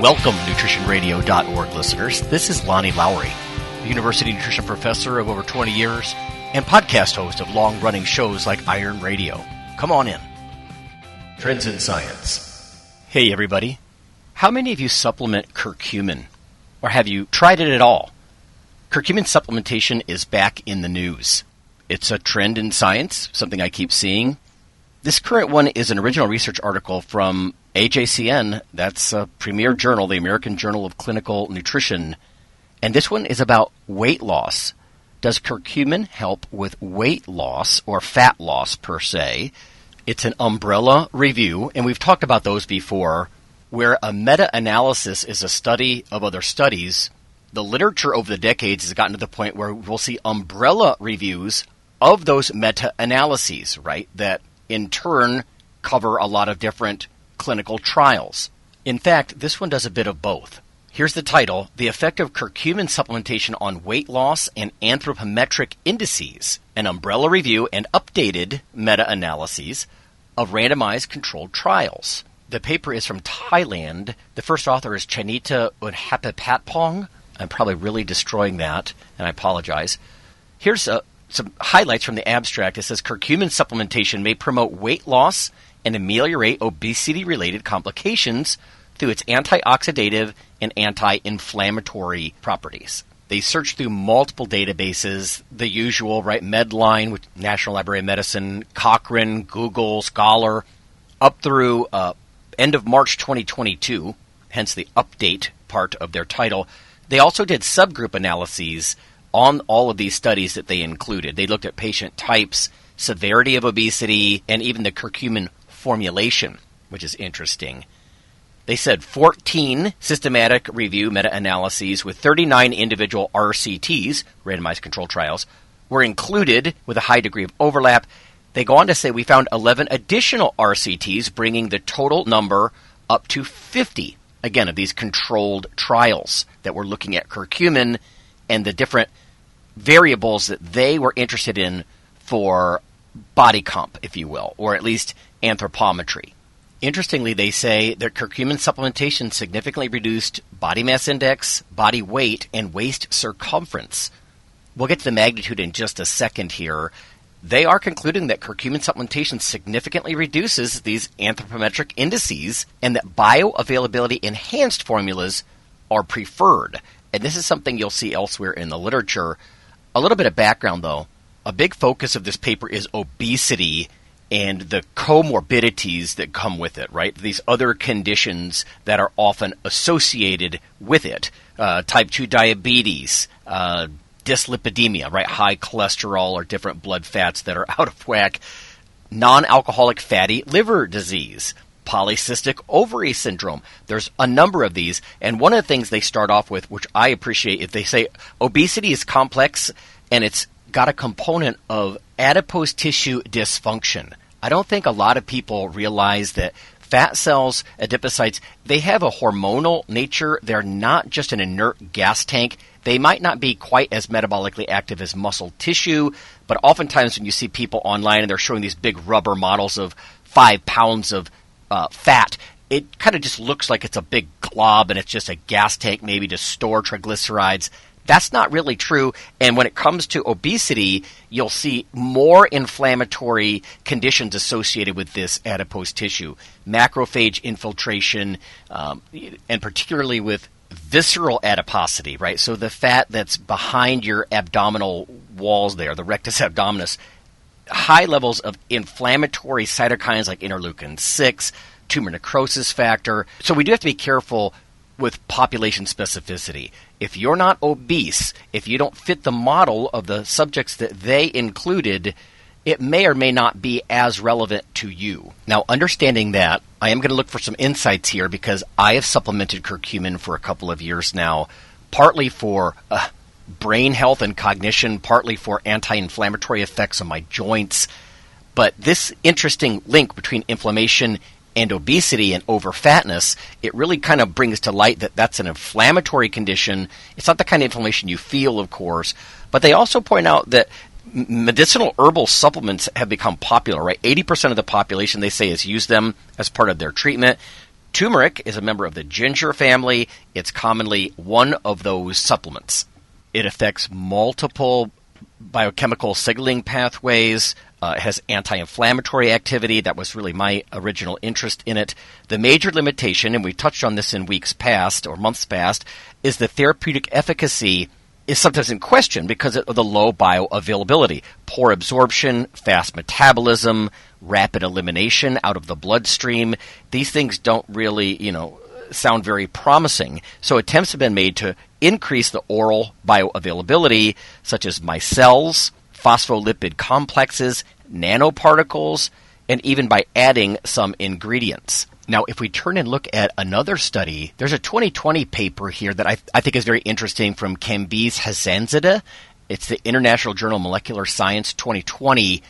Welcome, NutritionRadio.org listeners. This is Lonnie Lowry, a university nutrition professor of over 20 years and podcast host of long-running shows like Iron Radio. Come on in. Trends in Science. Hey, everybody. How many of you supplement curcumin? Or have you tried it at all? Curcumin supplementation is back in the news. It's a trend in science, something I keep seeing. This current one is an original research article from AJCN, that's a premier journal, the American Journal of Clinical Nutrition. And this one is about weight loss. Does curcumin help with weight loss or fat loss per se? It's an umbrella review, and we've talked about those before, where a meta-analysis is a study of other studies. The literature over the decades has gotten to the point where we'll see umbrella reviews of those meta-analyses, right, that in turn cover a lot of different clinical trials. In fact, this one does a bit of both. Here's the title: The Effect of Curcumin Supplementation on Weight Loss and Anthropometric Indices, an umbrella review and updated meta-analyses of randomized controlled trials. The paper is from Thailand. The first author is Chanita Unhapapatpong. I'm probably really destroying that, and I apologize. Here's some highlights from the abstract. It says curcumin supplementation may promote weight loss and ameliorate obesity-related complications through its antioxidative and anti-inflammatory properties. They searched through multiple databases, the usual, right? Medline, which National Library of Medicine, Cochrane, Google, Scholar, up through end of March 2022, hence the update part of their title. They also did subgroup analyses on all of these studies that they included. They looked at patient types, severity of obesity, and even the curcumin formulation, which is interesting. They said 14 systematic review meta-analyses with 39 individual RCTs, randomized controlled trials, were included with a high degree of overlap. They go on to say we found 11 additional RCTs, bringing the total number up to 50, again, of these controlled trials that were looking at curcumin and the different variables that they were interested in for body comp, if you will, or at least anthropometry. Interestingly, they say that curcumin supplementation significantly reduced body mass index, body weight, and waist circumference. We'll get to the magnitude in just a second here. They are concluding that curcumin supplementation significantly reduces these anthropometric indices and that bioavailability enhanced formulas are preferred. And this is something you'll see elsewhere in the literature. A little bit of background, though. A big focus of this paper is obesity and the comorbidities that come with it, right? These other conditions that are often associated with it. Type 2 diabetes, dyslipidemia, right? High cholesterol or different blood fats that are out of whack. Non-alcoholic fatty liver disease. Polycystic ovary syndrome. There's a number of these, and one of the things they start off with, which I appreciate, if they say obesity is complex and it's got a component of adipose tissue dysfunction. I don't think a lot of people realize that fat cells, adipocytes, they have a hormonal nature. They're not just an inert gas tank. They might not be quite as metabolically active as muscle tissue, but oftentimes when you see people online and they're showing these big rubber models of 5 pounds of fat, it kind of just looks like it's a big glob and it's just a gas tank maybe to store triglycerides. That's not really true. And when it comes to obesity, you'll see more inflammatory conditions associated with this adipose tissue. Macrophage infiltration, and particularly with visceral adiposity, right? So the fat that's behind your abdominal walls there, the rectus abdominis, high levels of inflammatory cytokines like interleukin-6, tumor necrosis factor. So we do have to be careful with population specificity. If you're not obese, if you don't fit the model of the subjects that they included, it may or may not be as relevant to you. Now, understanding that, I am going to look for some insights here because I have supplemented curcumin for a couple of years now, partly for brain health and cognition, partly for anti-inflammatory effects on my joints. But this interesting link between inflammation and obesity and overfatness, it really kind of brings to light that that's an inflammatory condition. It's not the kind of inflammation you feel, of course, but they also point out that medicinal herbal supplements have become popular, right? 80% of the population, they say, has used them as part of their treatment. Turmeric is a member of the ginger family. It's commonly one of those supplements. It affects multiple biochemical signaling pathways. It has anti-inflammatory activity. That was really my original interest in it. The major limitation, and we touched on this in weeks past or months past, is the therapeutic efficacy is sometimes in question because of the low bioavailability, poor absorption, fast metabolism, rapid elimination out of the bloodstream. These things don't really, sound very promising. So attempts have been made to increase the oral bioavailability, such as micelles, phospholipid complexes, nanoparticles, and even by adding some ingredients. Now, if we turn and look at another study, there's a 2020 paper here that I think is very interesting from Kambiz Hazanzadeh. It's the International Journal of Molecular Science 2020.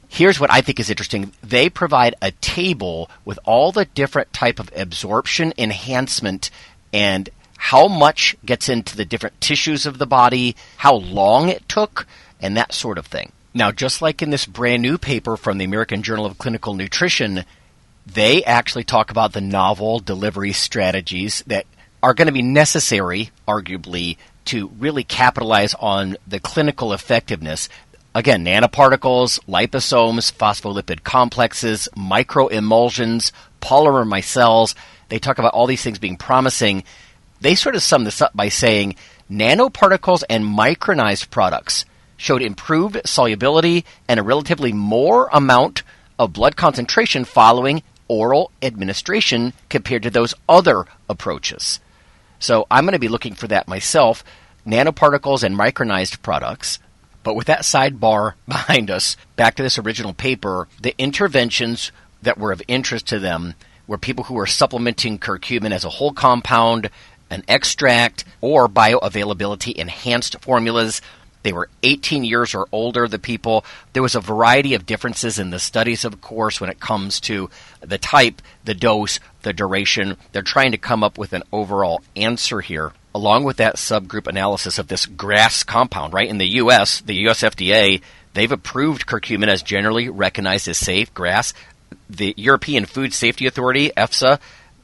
Here's what I think is interesting. They provide a table with all the different type of absorption enhancement and how much gets into the different tissues of the body, how long it took, and that sort of thing. Now, just like in this brand new paper from the American Journal of Clinical Nutrition, they actually talk about the novel delivery strategies that are going to be necessary, arguably, to really capitalize on the clinical effectiveness. Again, nanoparticles, liposomes, phospholipid complexes, microemulsions, polymer micelles. They talk about all these things being promising. They sort of sum this up by saying nanoparticles and micronized products showed improved solubility and a relatively more amount of blood concentration following oral administration compared to those other approaches. So I'm going to be looking for that myself, nanoparticles and micronized products. But with that sidebar behind us, back to this original paper, the interventions that were of interest to them were people who were supplementing curcumin as a whole compound, an extract, or bioavailability enhanced formulas. They were 18 years or older, the people. There was a variety of differences in the studies, of course, when it comes to the type, the dose, the duration. They're trying to come up with an overall answer here, along with that subgroup analysis of this GRAS compound, right? In the U.S., the U.S. FDA, they've approved curcumin as generally recognized as safe, GRAS. The European Food Safety Authority, EFSA,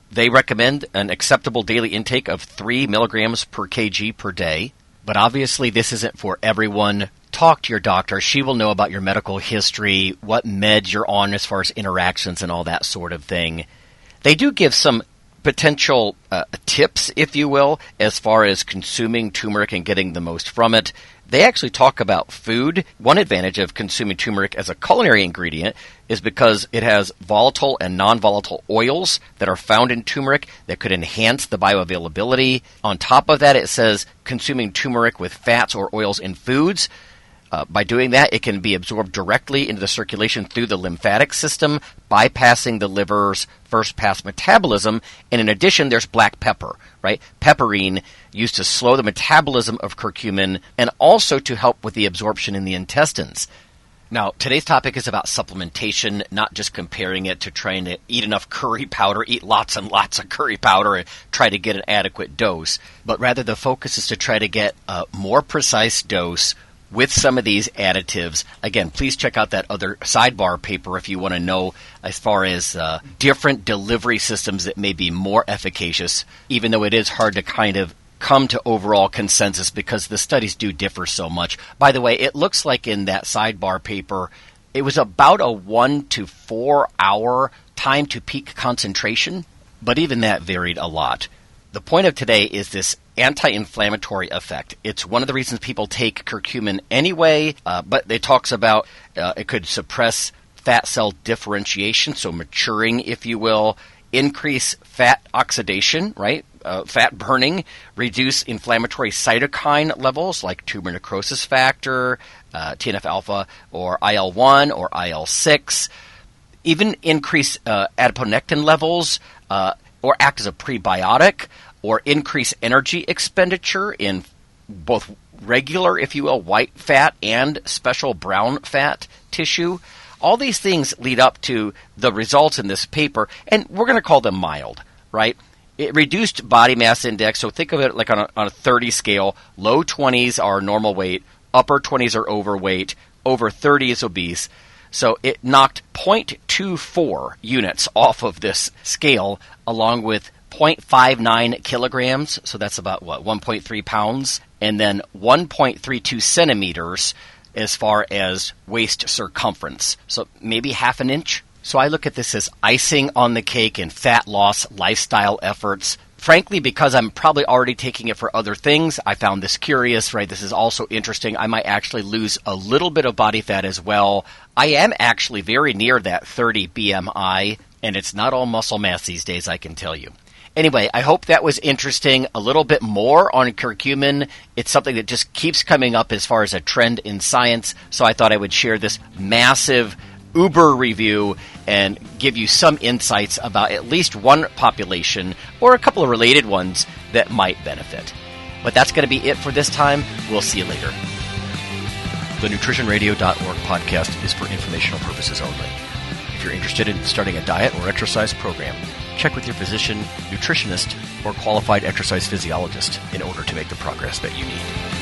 they recommend an acceptable daily intake of 3 milligrams per kg per day. But obviously, this isn't for everyone. Talk to your doctor. She will know about your medical history, what meds you're on as far as interactions and all that sort of thing. They do give some potential tips, if you will, as far as consuming turmeric and getting the most from it. They actually talk about food. One advantage of consuming turmeric as a culinary ingredient is because it has volatile and non-volatile oils that are found in turmeric that could enhance the bioavailability. On top of that, it says consuming turmeric with fats or oils in foods. By doing that, it can be absorbed directly into the circulation through the lymphatic system, bypassing the liver's first-pass metabolism. And in addition, there's black pepper, right? Pepperine, used to slow the metabolism of curcumin and also to help with the absorption in the intestines. Now, today's topic is about supplementation, not just comparing it to trying to eat enough curry powder, eat lots and lots of curry powder, and try to get an adequate dose. But rather, the focus is to try to get a more precise dose with some of these additives. Again, please check out that other sidebar paper if you want to know as far as different delivery systems that may be more efficacious, even though it is hard to kind of come to overall consensus because the studies do differ so much. By the way, it looks like in that sidebar paper, it was about a 1 to 4 hour time to peak concentration, but even that varied a lot. The point of today is this anti-inflammatory effect. It's one of the reasons people take curcumin anyway, but it talks about it could suppress fat cell differentiation, so maturing, if you will, increase fat oxidation, right? Fat burning, reduce inflammatory cytokine levels like tumor necrosis factor, TNF-alpha, or IL-1 or IL-6, even increase adiponectin levels or act as a prebiotic, or increase energy expenditure in both regular, if you will, white fat and special brown fat tissue. All these things lead up to the results in this paper, and we're going to call them mild, right? It reduced body mass index, so think of it like on a 30 scale. Low 20s are normal weight, upper 20s are overweight, over 30 is obese. So it knocked 0.24 units off of this scale, along with 0.59 kilograms, so that's about 1.3 pounds, and then 1.32 centimeters as far as waist circumference, so maybe half an inch. So I look at this as icing on the cake in fat loss lifestyle efforts. Frankly, because I'm probably already taking it for other things, I found this curious, right? This is also interesting. I might actually lose a little bit of body fat as well. I am actually very near that 30 BMI, and it's not all muscle mass these days, I can tell you. Anyway, I hope that was interesting. A little bit more on curcumin. It's something that just keeps coming up as far as a trend in science, so I thought I would share this massive Uber review and give you some insights about at least one population or a couple of related ones that might benefit. But that's going to be it for this time. We'll see you later. The NutritionRadio.org podcast is for informational purposes only. If you're interested in starting a diet or exercise program, check with your physician, nutritionist, or qualified exercise physiologist in order to make the progress that you need.